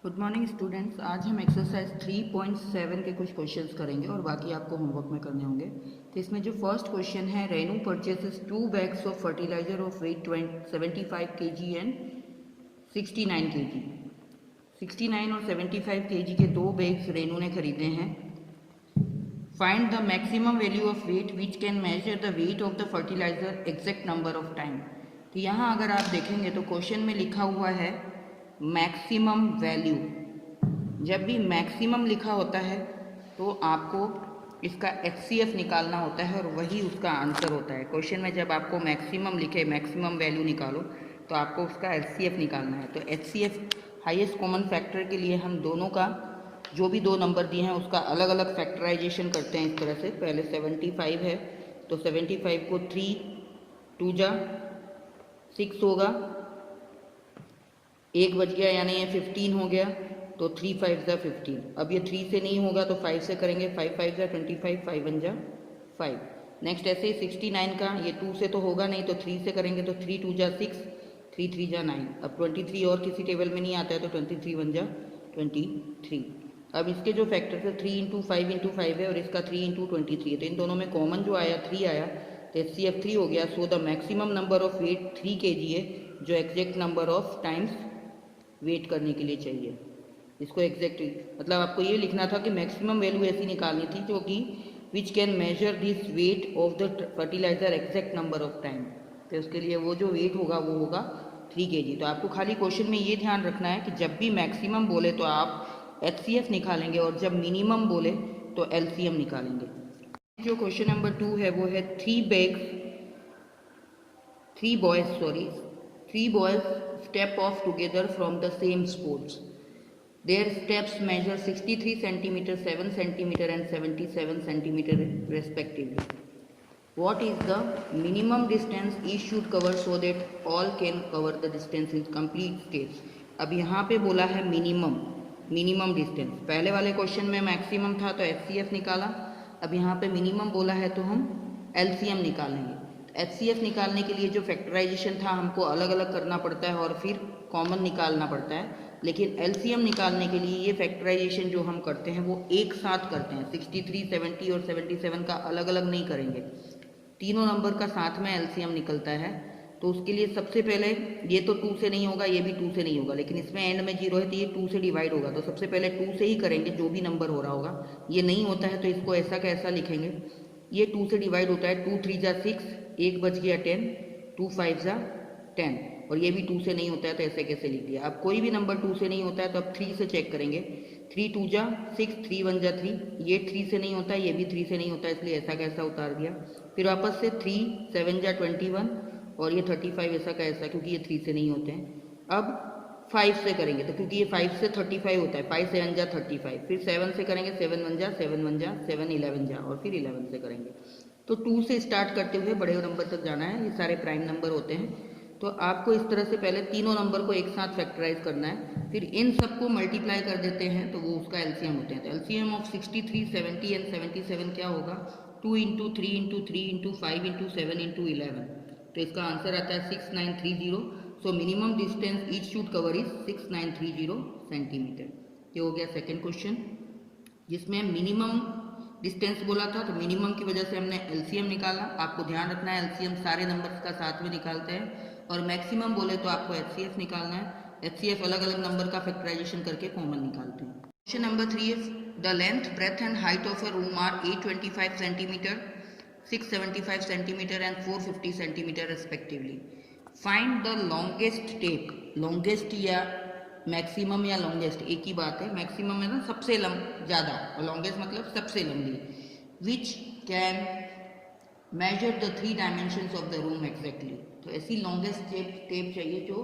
Good morning students. आज हम exercise 3.7 के कुछ क्वेश्चंस करेंगे और बाकी आपको होमवर्क में करने होंगे। तो इसमें जो फर्स्ट क्वेश्चन है, Renu purchases 2 bags of fertiliser of weight 75 kg and 69 kg। 69 और 75 kg के दो बैग्स रेनू ने खरीदे हैं। Find the maximum value of weight which can measure the weight of the fertiliser exact number of time. तो यहाँ अगर आप देखेंगे तो क्वेश्चन में लिखा हुआ है मैक्सिमम वैल्यू। जब भी मैक्सिमम लिखा होता है तो आपको इसका HCF निकालना होता है और वही उसका आंसर होता है। क्वेश्चन में जब आपको मैक्सिमम लिखे, मैक्सिमम वैल्यू निकालो, तो आपको उसका HCF निकालना है। तो HCF हाईएस्ट कॉमन फैक्टर के लिए हम दोनों का जो भी दो नंबर दिए हैं उसका अलग अलग फैक्टराइजेशन करते हैं इस तरह से। पहले 75 है तो 75 को 3 2 जा 6 होगा, 1 बच गया यानी ये 15 हो गया, तो 3 5 जा 15। अब ये 3 से नहीं होगा तो 5 से करेंगे, 5 5 जा 25, 5 1 जा 5। नेक्स्ट ऐसे ही 69 का, ये 2 से तो होगा नहीं तो 3 से करेंगे, तो 3 2 जा 6, 3 3 जा 9। अब 23 और किसी टेबल में नहीं आता है तो 23 1 जा 23। अब इसके जो फैक्टर है 3 इंटू 5 इंटू 5 है और इसका 3 इंटू 23 है, तो इन दोनों में कॉमन जो आया 3 आया, तो HCF 3 हो गया। So the maximum number of weight 3 kg है, जो exact number of times weight करने के लिए चाहिए। इसको एग्जैक्ट मतलब आपको ये लिखना था कि मैक्सिमम वैल्यू ऐसी निकालनी थी जो कि which can measure this weight of the fertiliser exact number of time. तो उसके लिए वो जो वेट होगा वो होगा 3 kg। तो आपको खाली क्वेश्चन में ये ध्यान रखना है कि जब भी मैक्सिमम बोले तो आप HCF निकालेंगे और जब मिनिमम बोले तो LCM निकालेंगे। जो क्वेश्चन नंबर 2 है वो है 3 boys step off together from the same sports. Their steps measure 63 cm, 7 cm and 77 cm respectively. What is the minimum distance each should cover so that all can cover the distance in complete steps? अब यहाँ पे बोला है minimum distance. पहले वाले question में maximum था तो HCF निकाला, अब यहाँ पे मिनिमम बोला है तो हम LCM निकालेंगे। HCF निकालने के लिए जो फैक्टराइजेशन था हमको अलग अलग करना पड़ता है और फिर कॉमन निकालना पड़ता है, लेकिन LCM निकालने के लिए ये फैक्टराइजेशन जो हम करते हैं वो एक साथ करते हैं। 63 70 और 77 का अलग अलग नहीं करेंगे, तीनों नंबर का साथ में LCM निकलता है। तो उसके लिए सबसे पहले ये तो 2 से नहीं होगा, ये भी 2 से नहीं होगा, लेकिन इसमें एंड में 0 है तो ये 2 से डिवाइड होगा, तो सबसे पहले 2 से ही करेंगे जो भी नंबर हो रहा होगा। ये नहीं होता है तो इसको ऐसा का ऐसा लिखेंगे। ये 2 से डिवाइड होता है, 2 3 जा 6, 1 बच गया 10, 2 5 जा 10, और ये भी 2 से नहीं होता है तो ऐसे कैसे लिख दिया। अब कोई भी नंबर 2 से नहीं होता है तो अब 3 से चेक करेंगे। 3 2 जा 6, 3 1 जा 3, ये 3 से नहीं होता है, ये भी 3 से नहीं होता है, इसलिए ऐसा कैसा उतार दिया। फिर वापस से 3 7 जा 21 और ये 35 ऐसा का ऐसा, क्योंकि ये 3 से नहीं होते हैं। अब 5 से करेंगे तो क्योंकि ये 5 से 35 होता है, 5 7 जा 35। फिर 7 से करेंगे, 7 1 जा 7 1 जा 7 11 जा, और फिर 11 से करेंगे। तो 2 से स्टार्ट करते हुए बड़े नंबर तक जाना है, ये सारे प्राइम नंबर होते हैं। तो आपको इस तरह से पहले तीनों नंबर को एक साथ फैक्टराइज करना है, फिर इन सबको मल्टीप्लाई कर देते हैं तो वो उसका LCM होते हैं। तो LCM ऑफ 63 70 एंड 77 क्या होगा, 2 into 3 into 3 into 5 into 7 into 11, तो इसका आंसर आता है 6930। So minimum distance each should cover is 6930 centimetre. ये हो गया सेकेंड क्वेश्चन, जिसमें मिनिमम डिस्टेंस बोला था तो मिनिमम की वजह से हमने LCM निकाला। आपको ध्यान रखना है LCM सारे नंबर्स का साथ में निकालते हैं, और मैक्सिमम बोले तो आपको HCF निकालना है। HCF अलग अलग नंबर का फैक्टराइजेशन करके कॉमन निकालते हैं। Question number 3 is the length breadth and height of a room are 825 centimetre, 675 centimetre and 450 centimetre respectively. Find the longest tape. Longest या मैक्सिमम या लॉन्गेस्ट एक ही बात है। मैक्सिमम है ना सबसे ज़्यादा, और लॉन्गेस्ट मतलब सबसे लंबी। विच can measure the 3 dimensions of the room exactly. तो ऐसी लॉन्गेस्ट टेप चाहिए जो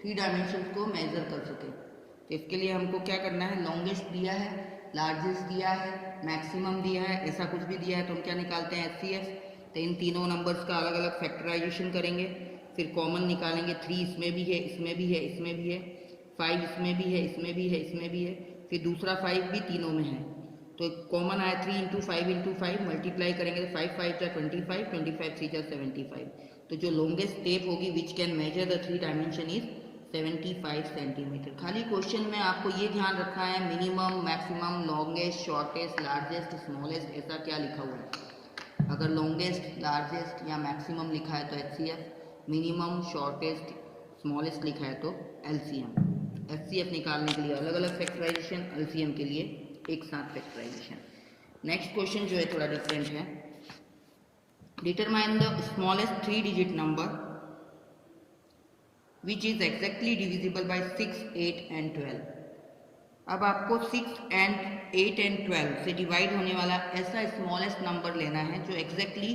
3 डायमेंशंस को मेजर कर सके। तो इसके लिए हमको क्या करना है, लॉन्गेस्ट दिया है, लार्जेस्ट दिया है, मैक्सिमम दिया है, ऐसा कुछ भी दिया है तो हम क्या निकालते हैं HCF। तो इन तीनों नंबर्स का अलग अलग फैक्टराइजेशन करेंगे, फिर कॉमन निकालेंगे। 3 इसमें भी है, इसमें भी है, इसमें भी है, 5 इसमें भी है, इसमें भी है, इसमें भी है, फिर दूसरा 5 भी तीनों में है। तो कॉमन आया 3 इंटू 5 मल्टीप्लाई करेंगे तो 5 5 जा 25, 25 3 जा 75। तो जो लॉन्गेस्ट टेप होगी विच can measure the 3 dimension is 75 centimetre. खाली क्वेश्चन में आपको ये ध्यान रखना है minimum, maximum, longest, shortest, largest, smallest, ऐसा क्या लिखा हुआ है। अगर लॉन्गेस्ट, लार्जेस्ट या मैक्सिमम लिखा है तो HCF, मिनिमम, शॉर्टेस्ट, स्मॉलेस्ट लिखा है तो LCM। HCF निकालने के लिए अलग अलग फैक्टराइजेशन, LCM के लिए एक साथ फैक्टराइजेशन। नेक्स्ट क्वेश्चन जो है थोड़ा डिफरेंट है। Determine the smallest 3 digit number which is exactly divisible by 6, 8 and 12। अब आपको 6 एंड 8 एंड 12 से डिवाइड होने वाला ऐसा स्मॉलेस्ट नंबर लेना है जो एग्जैक्टली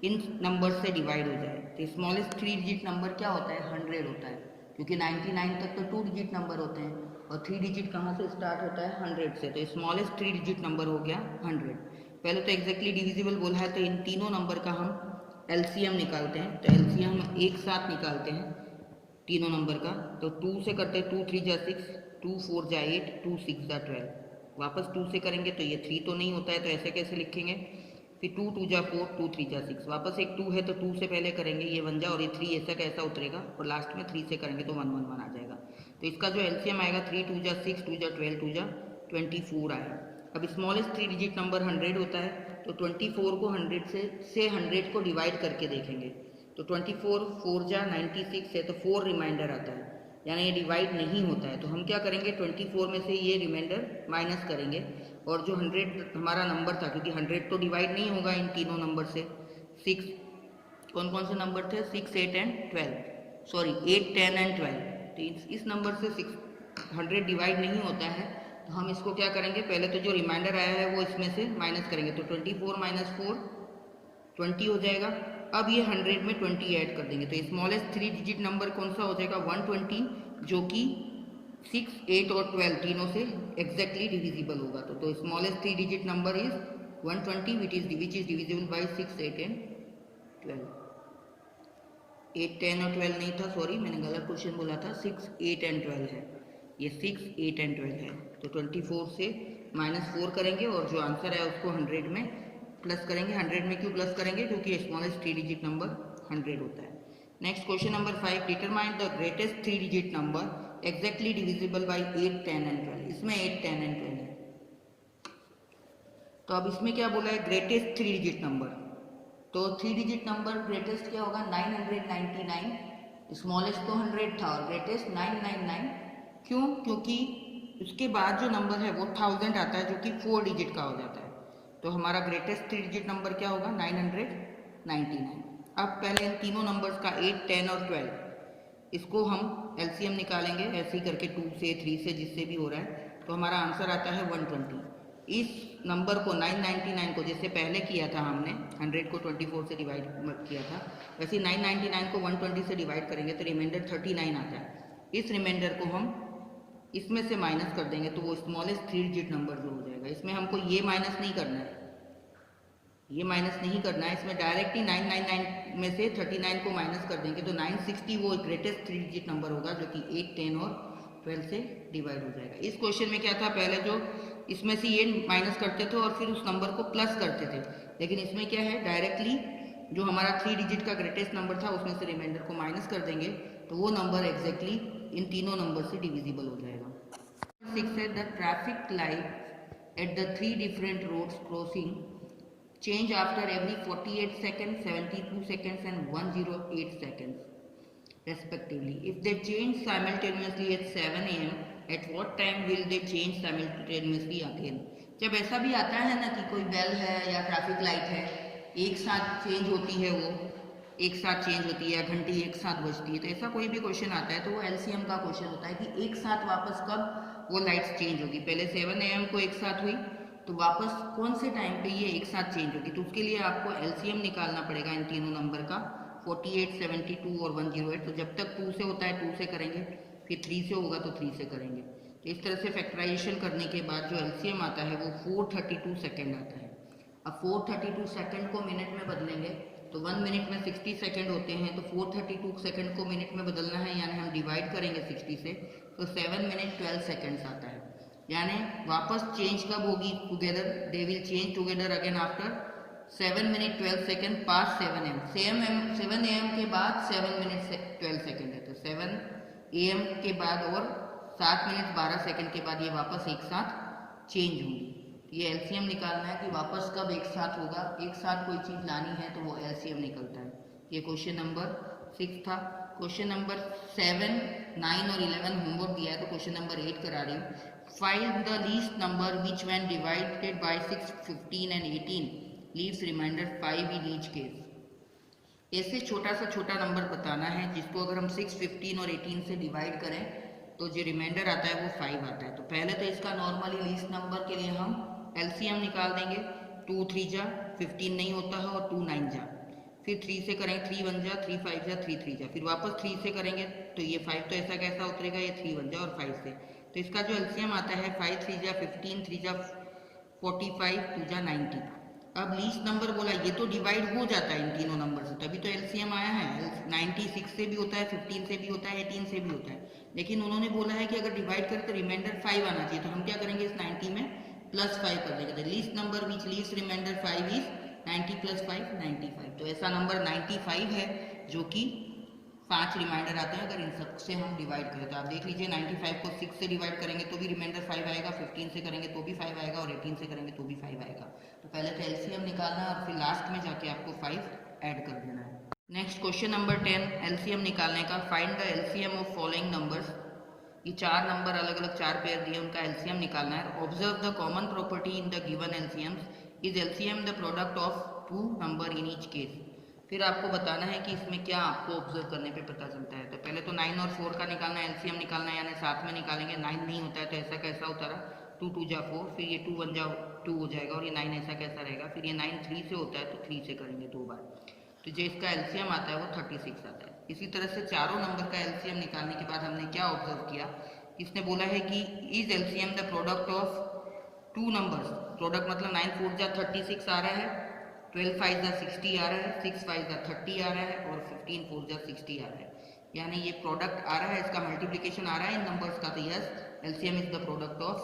इन नंबर से डिवाइड हो जाए। तो स्मॉलेस्ट 3 डिजिट नंबर क्या होता है, 100 होता है, क्योंकि 99 तक तो 2 डिजिट नंबर होते हैं और 3 डिजिट कहाँ से स्टार्ट होता है, 100 से। तो स्मॉलेस्ट 3 डिजिट नंबर हो गया 100। पहले तो एग्जैक्टली डिविजिबल बोला है तो इन तीनों नंबर का हम LCM निकालते हैं। तो LCM हम एक साथ निकालते हैं तीनों नंबर का। तो 2 से करते हैं, 2 3 जा 6, 2 4 जा 8, 2 6 जा 12। वापस 2 से करेंगे तो ये 3 तो नहीं होता है, तो ऐसे कैसे लिखेंगे। फिर 2 2 जा 4, 2 3 जा 6, वापस एक 2 है तो 2 से पहले करेंगे ये 1 जा और ये 3 ऐसा कैसा उतरेगा और लास्ट में 3 से करेंगे तो 1 1 1 आ जाएगा। तो इसका जो LCM आएगा 3 2 जा 6, 2 जा 12, 2 जा 24 आएगा। अब स्मॉलेस्ट 3 डिजिट नंबर 100 होता है तो 24 को 100 से 100 को डिवाइड करके देखेंगे। तो 24 4 जा 96 है तो 4 रिमाइंडर आता है, यानी ये डिवाइड नहीं होता है। तो हम क्या करेंगे, 24 में से ये रिमाइंडर माइनस करेंगे और जो 100 हमारा नंबर था, क्योंकि 100 तो डिवाइड नहीं होगा इन तीनों नंबर से। 6 कौन कौन से नंबर थे, 6 8 एंड 12, सॉरी 8 10 एंड 12। तो इस नंबर से 100 डिवाइड नहीं होता है तो हम इसको क्या करेंगे, पहले तो जो रिमाइंडर आया है वो इसमें से माइनस करेंगे। तो 24 माइनस 4 20 हो जाएगा। अब ये 100 में 20 ऐड कर देंगे तो स्मॉलेस्ट 3 डिजिट नंबर कौन सा हो जाएगा, 120, जो कि 6 8 और 12 तीनों से एग्जैक्टली डिविजिबल होगा। तो smallest 3 digit number is 120 which is divisible by 6 8 and 12। 8 10 और 12 नहीं था, सॉरी मैंने गलत क्वेश्चन बोला था, 6 8 एंड 12 है, ये 6 8 एंड 12 है। तो 24 से -4 करेंगे और जो आंसर है उसको 100 में प्लस करेंगे। 100 में क्यों प्लस करेंगे, क्योंकि स्मॉलेस्ट 3 डिजिट नंबर 100 होता है। Next question number 5, determine the greatest 3 digit number exactly divisible by 8 10 and 12। इसमें 8 10 एंड 12 है, तो अब इसमें क्या बोला है, ग्रेटेस्ट 3 डिजिट नंबर। तो 3 डिजिट नंबर ग्रेटेस्ट क्या होगा, 999, स्मॉलेस्ट तो 100 था और ग्रेटेस्ट 999। क्यों, क्योंकि उसके बाद जो नंबर है वो 1000 आता है, जो कि 4 डिजिट का हो जाता है। तो हमारा ग्रेटेस्ट 3 डिजिट नंबर क्या होगा, 999। अब पहले इन तीनों नंबर्स का 8 10 और 12 इसको हम LCM निकालेंगे, ऐसे ही करके 2 से 3 से जिससे भी हो रहा है। तो हमारा आंसर आता है 120। इस नंबर को 999 को जैसे पहले किया था हमने, 100 को 24 से डिवाइड किया था, वैसे 999 को 120 से डिवाइड करेंगे तो रिमाइंडर 39 आता है। इस रिमाइंडर को हम इसमें से माइनस कर देंगे तो वो स्मॉलेस्ट 3 डिजिट नंबर जो हो जाएगा। इसमें हमको ये माइनस नहीं करना है, ये माइनस नहीं करना है, इसमें डायरेक्ट ही 999 में से 39 को माइनस कर देंगे तो 960 वो ग्रेटेस्ट 3 डिजिट नंबर होगा, जो कि 8 10 और 12 से डिवाइड हो जाएगा। इस क्वेश्चन में क्या था, पहले जो इसमें से ये माइनस करते थे और फिर उस नंबर को प्लस करते थे, लेकिन इसमें क्या है, डायरेक्टली जो हमारा 3 डिजिट का ग्रेटेस्ट नंबर था उसमें से रिमाइंडर को माइनस कर देंगे तो वो नंबर एग्जैक्टली इन तीनों नंबर से डिविजिबल हो जाएगा। 6 है, the traffic light at the 3 different roads crossing change after every 48 seconds, 72 seconds and 108 seconds respectively. If they change simultaneously at 7 AM, at what time will they change simultaneously again? जब ऐसा भी आता है ना कि कोई बेल है या ट्रैफिक लाइट है, एक साथ चेंज होती है, वो एक साथ चेंज होती है, घंटी एक साथ बजती है, तो ऐसा कोई भी क्वेश्चन आता है तो वो LCM का क्वेश्चन होता है कि एक साथ वापस कब वो लाइट्स चेंज होगी। पहले 7 AM को एक साथ हुई तो वापस कौन से टाइम पे ये एक साथ चेंज होगी, तो उसके लिए आपको LCM निकालना पड़ेगा इन तीनों नंबर का, 48 72 और 108। तो जब तक 2 से होता है 2 से करेंगे, फिर 3 से होगा तो 3 से करेंगे। तो इस तरह से फैक्टराइजेशन करने के बाद जो LCM आता है वो 432 सेकेंड आता है। अब 432 सेकेंड को मिनट में बदलेंगे तो 1 मिनट में 60 सेकेंड होते हैं, तो 432 सेकेंड को मिनट में बदलना है, यानी हम डिवाइड करेंगे 60 से, तो 7 मिनट 12 सेकेंड्स आता है। यानी वापस चेंज कब होगी together, they will change together again after 7 minute 12 second pass 7 AM। 7 AM के बाद 7 मिनट 12 सेकेंड है, तो 7 AM के बाद और 7 मिनट 12 सेकंड के बाद ये वापस एक साथ चेंज होंगी। ये एलसीएम निकालना है कि वापस कब एक साथ होगा, एक साथ कोई चीज़ लानी है तो वो एलसीएम निकलता है। ये क्वेश्चन नंबर 6 था। क्वेश्चन नंबर 7, 9 और 11 होमवर्क दिया है तो क्वेश्चन नंबर 8 करा रही हूँ। Find the least number which when divided by 6, 15 and 18 leaves remainder 5 in each case. ऐसे छोटा सा छोटा नंबर बताना है जिसको अगर हम 6, 15 और 18 से डिवाइड करें तो जो रिमाइंडर आता है वो 5 आता है। तो पहले तो इसका नॉर्मली लीस्ट नंबर के लिए हम एलसीएम निकाल देंगे। 2 3 जा 15 नहीं होता है और 2 9 जा, फिर 3 से करेंगे 3 1 जा, 3 5 जा, 3 3 जा, फिर वापस 3 से करेंगे तो ये 5 तो ऐसा कैसा उतरेगा, ये 3 1 जा और 5 से। तो इसका जो एलसीएम आता है 5 3 जा 15, 3 जा 45, 2 जा 90। अब लीस्ट नंबर बोला, ये तो डिवाइड हो जाता है इन तीनों नंबर से, तभी तो एलसीएम आया है। 96 से भी होता है, 15 से भी होता है, 18 से भी होता है, लेकिन उन्होंने बोला है कि अगर डिवाइड करें तो रिमाइंडर 5 आना चाहिए। तो हम क्या करेंगे, इस 90 में +5 कर देंगे। Least number which leaves remainder 5 is 90 + 5 95। तो ऐसा नंबर 95 है जो कि 5 रिमाइंडर आते हैं अगर इन सब से हम डिवाइड करें। तो आप देख लीजिए 95 को 6 से डिवाइड करेंगे तो भी रिमाइंडर 5 आएगा, 15 से करेंगे तो भी 5 आएगा और 18 से करेंगे तो भी 5 आएगा। तो पहले तो एलसीएम निकालना है और फिर लास्ट में जाके आपको 5 ऐड कर देना है। नेक्स्ट क्वेश्चन नंबर 10, एलसीएम निकालने का। Find the LCM of following numbers. ये 4 नंबर अलग अलग 4 पेयर दिए, उनका एलसीएम निकालना है। Observe the common property in the given LCMs. Is LCM the product of 2 number in each case. फिर आपको बताना है कि इसमें क्या आपको ऑब्जर्व करने पे पता चलता है। तो पहले तो 9 और 4 का निकालना है, एलसीएम निकालना है, यानी साथ में निकालेंगे। 9 नहीं होता है तो ऐसा कैसा होता रहा, 2 2 जा 4, फिर ये 2 1 जा 2 हो जाएगा और ये 9 ऐसा कैसा रहेगा। फिर ये 9 3 से होता है तो 3 से करेंगे 2 बार, तो जो इसका एलसीएम आता है वो 36 आता है। इसी तरह से चारों नंबर का एलसीएम निकालने के बाद हमने क्या ऑब्जर्व किया, इसने बोला है कि is LCM the product of 2 numbers. Product मतलब 9 4 जा 36 आ रहा है, 12 5 जा 60 आ रहा है, 6 5 जा 30 आ रहा है और 15 4 जा 60 आ रहा है। यानी ये प्रोडक्ट आ रहा है, इसका मल्टीप्लिकेशन आ रहा है इन नंबर्स का। तो yes, LCM is the product of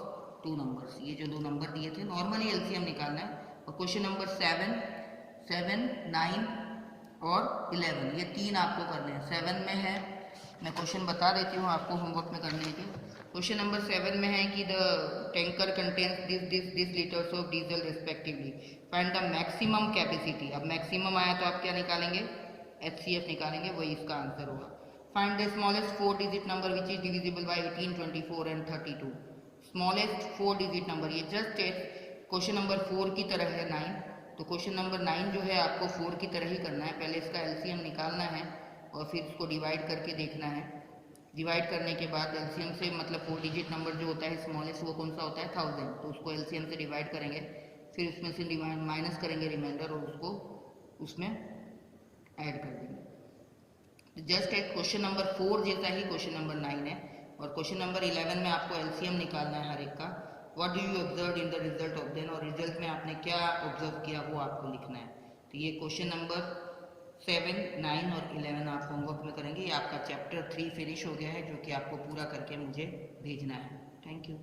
2 numbers. ये जो 2 नंबर दिए थे नॉर्मली एलसीएम निकालना है। और क्वेश्चन नंबर 7, 9 और 11 ये 3 आपको करने हैं। 7 में है, मैं क्वेश्चन बता देती हूँ आपको होमवर्क में करने के। क्वेश्चन नंबर 7 में है कि the tanker contains this litres of diesel respectively. Find the maximum capacity. अब मैक्सिमम आया तो आप क्या निकालेंगे, HCF निकालेंगे, वही इसका आंसर होगा। Find the smallest 4 digit number which is divisible by 18, 24 and 32। Smallest 4 digit number, ये जस्ट क्वेश्चन नंबर 4 की तरह है 9। तो क्वेश्चन नंबर 9 जो है आपको 4 की तरह ही करना है। पहले इसका एलसीएम निकालना है और फिर इसको डिवाइड करके देखना है। डिवाइड करने के बाद एलसीएम से मतलब 4 डिजिट नंबर जो होता है स्मॉलेस्ट वो कौन सा होता है, 1000। तो उसको एलसीएम से डिवाइड करेंगे, फिर उसमें से माइनस करेंगे रिमाइंडर और उसको उसमें ऐड कर देंगे। जस्ट एक क्वेश्चन नंबर 4 जैसा ही क्वेश्चन नंबर 9 है। और क्वेश्चन नंबर 11 में आपको एलसीएम निकालना है हर एक का। What do you observe in the result of then, और रिजल्ट में आपने क्या ऑब्जर्व किया वो आपको लिखना है। तो ये क्वेश्चन नंबर 7, 9 और 11 आप होमवर्क में करेंगे। ये आपका चैप्टर 3 फिनिश हो गया है जो कि आपको पूरा करके मुझे भेजना है। Thank you.